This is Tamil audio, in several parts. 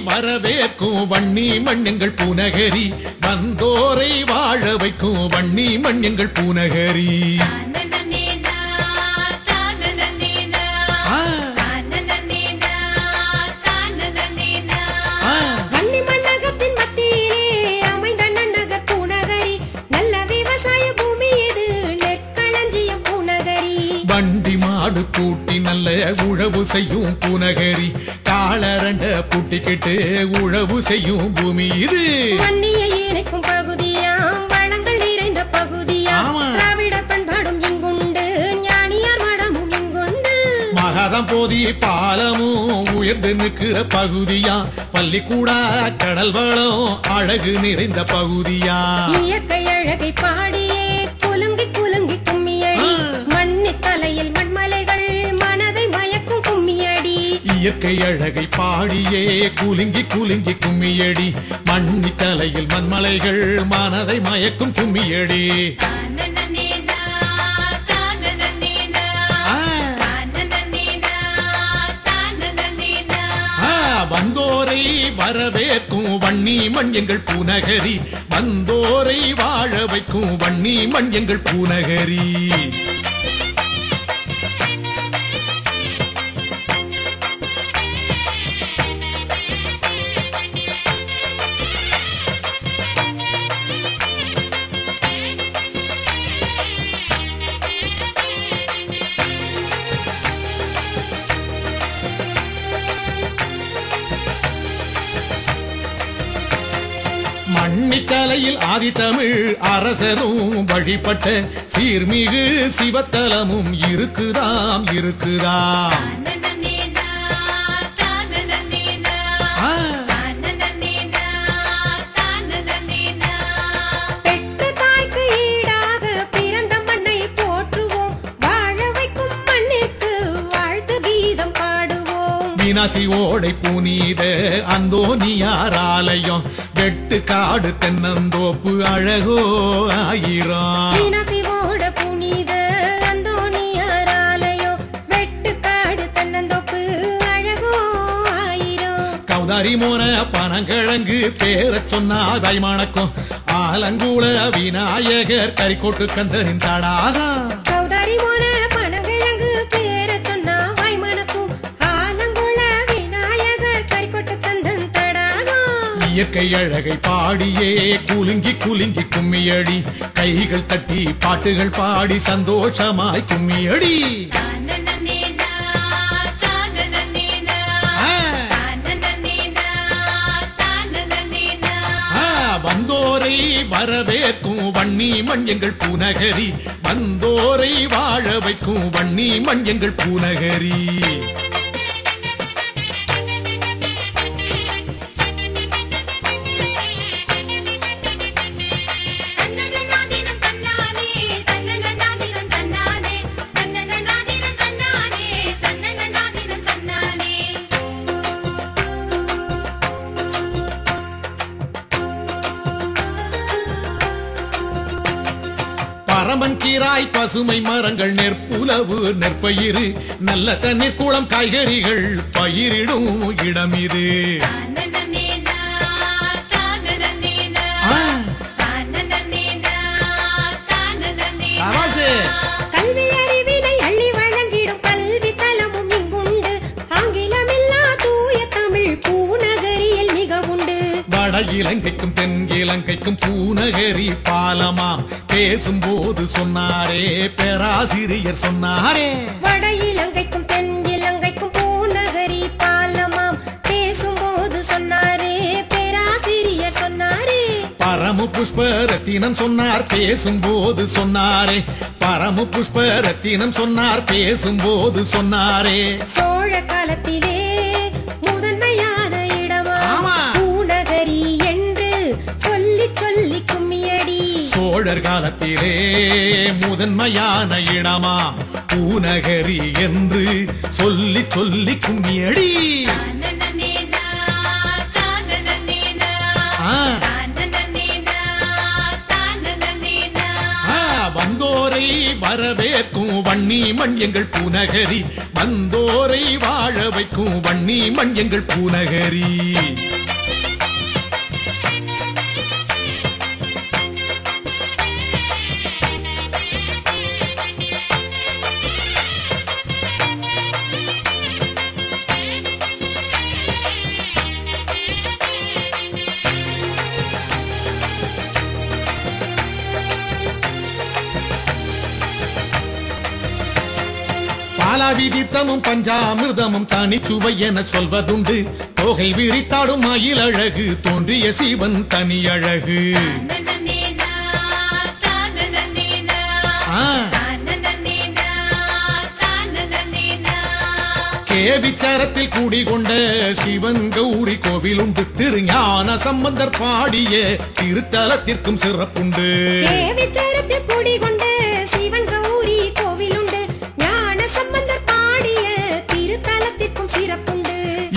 வரவேற்கும் வன்னி மண்ணெங்கள் பூநகரி வந்தோரை வாழ வைக்கும் வன்னி மண்ணெங்கள் பூநகரி வண்டி மாடு பூட்டி நல்ல உழவு செய்யும் பூநகரி காலரண்ட பூட்டிக்கிட்டு உழவு செய்யும் பூமி இது வன்னியை இணைக்கும் பகுதியாம் வளங்கள் நிறைந்த பகுதியாம் திராவிட பண்பாடும் இங்குண்டு ஞானியார் மடமும் இங்குண்டு மகாதம் போதி பாலமும் உயர்ந்து நிற்கிற பகுதியா பள்ளிக்கூடா கடல் வளம் அழகு நிறைந்த பகுதியா இயற்கை அழகை பாடியே குலுங்கி குலுங்கி கும்மியடி மண்ணி தலையில் மண்மலைகள் மனதை மயக்கும் கும்மியடி இயற்கை அழகை பாடியே குலுங்கி குலுங்கி கும்மியடி மண்ணி தலையில் மண்மலைகள் மனதை மயக்கும் கும்மியடி வந்தோரை வரவேற்கும் வன்னி மண்ணெங்கள் பூநகரி வந்தோரை வாழ வைக்கும் வன்னி மண்ணெங்கள் பூநகரி மண்ணித்தலையில் ஆதித்தமிழ் அரசரும் வழிபட்ட சீர்மிகு சிவத்தலமும் இருக்குதாம் இருக்குதாம் பெற்ற தாய்க்கு ஈடாக பிறந்த மண்ணை போற்றுவோம் வாழ வைக்கும் மண்ணிற்கு வாழ்த்து கீதம் பாடுவோம் மீனாசி ஓடை புனித அந்தோனியார் ஆலயம் வெட்டு காடு தென்னந்தோப்பு அழகோ ஆயிரம் மீனாசி ஓட புனித அந்தோனியார் ஆலயம் வெட்டு காடு தென்னந்தோப்பு அழகோ ஆயிரம் கௌதாரி மோன பனங்கிழங்கு பேரச் சொன்னாதாய் மணக்கும் ஆலங்கூள விநாயகர் கரிக்கோட்டு கந்தரின் தடாகா கௌதாரி மோன பனங்கிழங்கு பேரச் சொன்னா வாய் மணக்கும் ஆலங்குள விநாயகர் கரிக்கோட்டு கந்தன் தடாகா இயற்கை அழகை பாடியே குலுங்கி குலுங்கி கும்மியடி கைகள் தட்டி பாட்டுகள் பாடி சந்தோஷமாய் கும்மியடி வந்தோரை வரவேற்கும் வன்னி மண்ணெங்கள் பூநகரி வந்தோரை வாழ வைக்கும் வன்னி மண்ணெங்கள் பூநகரி பரமன் கீராய் பசுமை மரங்கள் நெற்புலவு நெற்பயிறு நல்ல தண்ணீர் குளம் காய்கறிகள் பயிரிடும் இடம் இது கல்வி அறிவினை அள்ளி வழங்கிடும் கல்வி தலமும் இங்குண்டு ஆங்கிலமில்லா தூய தமிழ் பூநகரியில் மிக உண்டு வட இலங்கைக்கும் தென் இலங்கைக்கும் பூநகரி பாலமாம் பேசும்போது சொன்னாரே பேராசிரியர் சொன்னாரே வட இலங்கைக்கும் தென் இலங்கைக்கும் பூநகரி பாலமாம் பேசும்போது சொன்னாரே பேராசிரியர் சொன்னாரே பரமு புஷ்ப ரத்தினம் சொன்னார் பேசும்போது சொன்னாரே பரமு புஷ்ப ரத்தினம் சொன்னார் பேசும்போது சொன்னாரே சோழ காலத்திலே முதன்மையான இடமா பூநகரி என்று சொல்லி சொல்லி கும்மியடி சோழர் காலத்திலே முதன்மையான இடமாம் பூநகரி என்று சொல்லி சொல்லி கும்மியடி வந்தோரை வரவேற்கும் வன்னி மண் எங்கள் பூநகரி வந்தோரை வாழ வைக்கும் வன்னி மண் எங்கள் பூநகரி விதித்தமும் பஞ்சாமிர்தமும் தனிச்சுவை என சொல்வதுண்டு தொகை விரித்தாடும் மயில் அழகு தோன்றிய சிவன் தனி அழகு கேவிச்சரத்தில் கூடிக்கொண்ட சிவன் கௌரி கோவில் உண்டு திருஞான சம்பந்தர் பாடிய திருத்தலத்திற்கும் சிறப்புண்டு கேவிச்சரத்தில் கூடிக்கொண்ட சிவன் கௌரி கோவில் உண்டு சம்பந்தர் பாடிய திருத்தலத்திற்கும் சிறப்புண்டு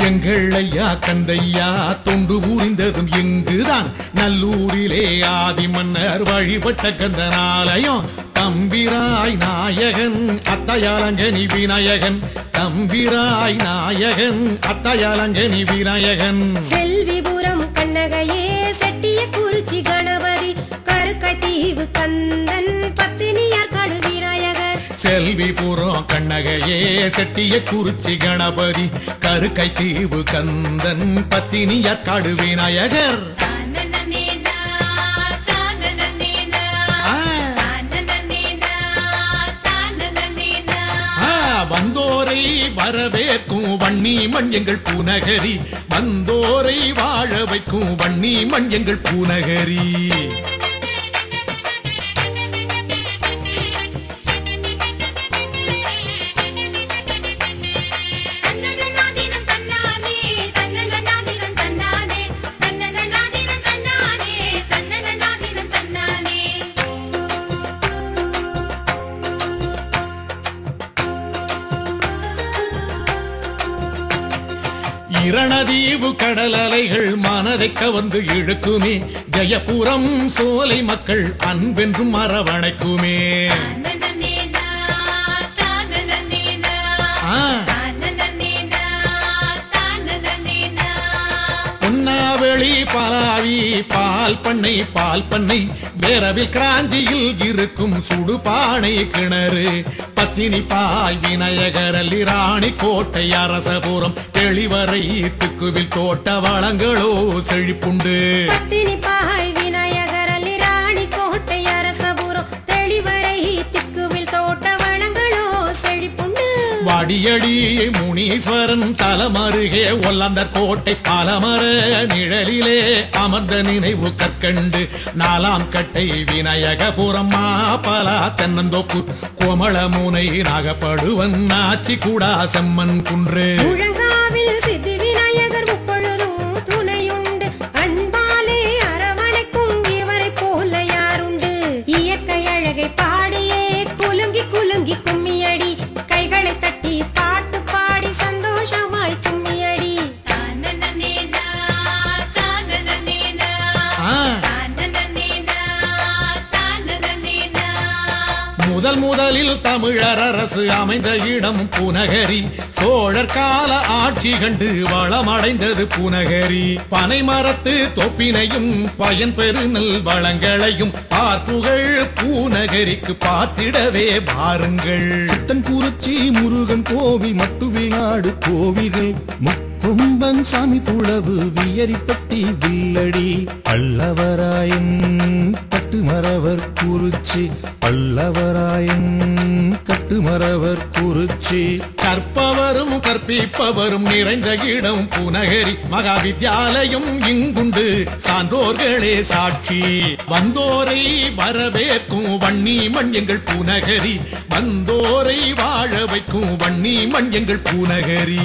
எங்கள் ஐயா கந்தையா தொண்டு புரிந்ததும் இங்குதான் நல்லூரிலே ஆதி மன்னர் வழிபட்ட கந்தனாலயம் தம்பிராய் நாயகன் அத்தையாலங்கனி விநாயகன் தம்பிராய் நாயகன் அத்தையாலங்கனி விநாயகன் செல்விபுரம் கண்ணகையே செட்டிய குறிச்சி கணபதி கருக்காய் தீவு கந்தன் பத்தினியார் காடு விநாயகர் செல்விபுரம் கண்ணகையே செட்டிய குறிச்சி கணபதி கருக்கை தீவு கந்தன் பத்தினியார் காடு விநாயகர் வந்தோரை வரவேற்கும் வன்னி மண் எங்கள் பூநகரி வந்தோரை வாழ வைக்கும் வன்னி மண் எங்கள் பூநகரி இரணதீவு கடல் அலைகள் மனதை கவர்ந்து இழுக்குமே ஜெயபுரம் சோலை மக்கள் அன்பென்றும் அரவணைக்குமே பொன்னாவெளி பலாவி பால் பண்ணை வேரவில் கிராஞ்சியில் இருக்கும் சுடுபானை கிணறு பத்தினி பாய் விநாயகரல்லி ராணி கோட்டை அரசபுரம் தெளிவரை திக்குவில் தோட்ட வளங்களோ செழிப்புண்டு பத்தினி பாய் விநாயகரல்லி ராணி கோட்டை அரசபுரம் தெளிவரை திக்குவில் தோட்ட வளங்களோ செழிப்புண்டு வாடியடி முனீஸ்வரன் தலமருகே ஒல்லாந்தர் கோட்டை பாலமர நிழலிலே அமர்ந்த நினைவு கற்கண்டு நாலாம் கட்டை விநாயகபுரம் மாப்பலா தென்னந்தோப்பு கோமளமுனை நாகப்படுவன் ஆச்சி கூடா செம்மன் குன்று முழங்காவில் சித்தி விநாயகர் முப்பொழுதும் துணையுண்டு அன்பாலே அரவணைக்கும் இவரை போல யாருண்டு இயற்கை அழகை பாடியே குலுங்கி குலுங்கி கும்மியடி கைகளை தட்டி பாட்டு பாடி சந்தோஷமாய் கும்மியடி முதலில் தமிழர் அரசு அமைந்த இடம் பூநகரி சோழர் கால ஆட்சி கண்டு வளமடைந்தது பூநகரி பனை மரத்து தொப்பினையும் பயன் பெருநல் வளங்களையும் பார்ப்புகள் பூநகரிக்கு பார்த்திடவே பாருங்கள் சித்தன்குறிச்சி முருகன் கோவில் மட்டுவிநாடு கோவில்கள் முக்கும்பன் சாமி புலவு வியரிப்பட்டி வில்லடி பல்லவராயன் கட்டுமரவர் குறிச்சி பல்லவராயன் கட்டுமரவர் குறிச்சி கற்பவரும் கற்பிப்பவரும் நிறைந்த இடம் பூநகரி மகாவித்யாலயம் இங்குண்டு சான்றோர்களே சாட்சி வந்தோரை வரவேற்கும் வன்னி மண் எங்கள் பூநகரி வந்தோரை வாழ வைக்கும் வன்னி மண் எங்கள் பூநகரி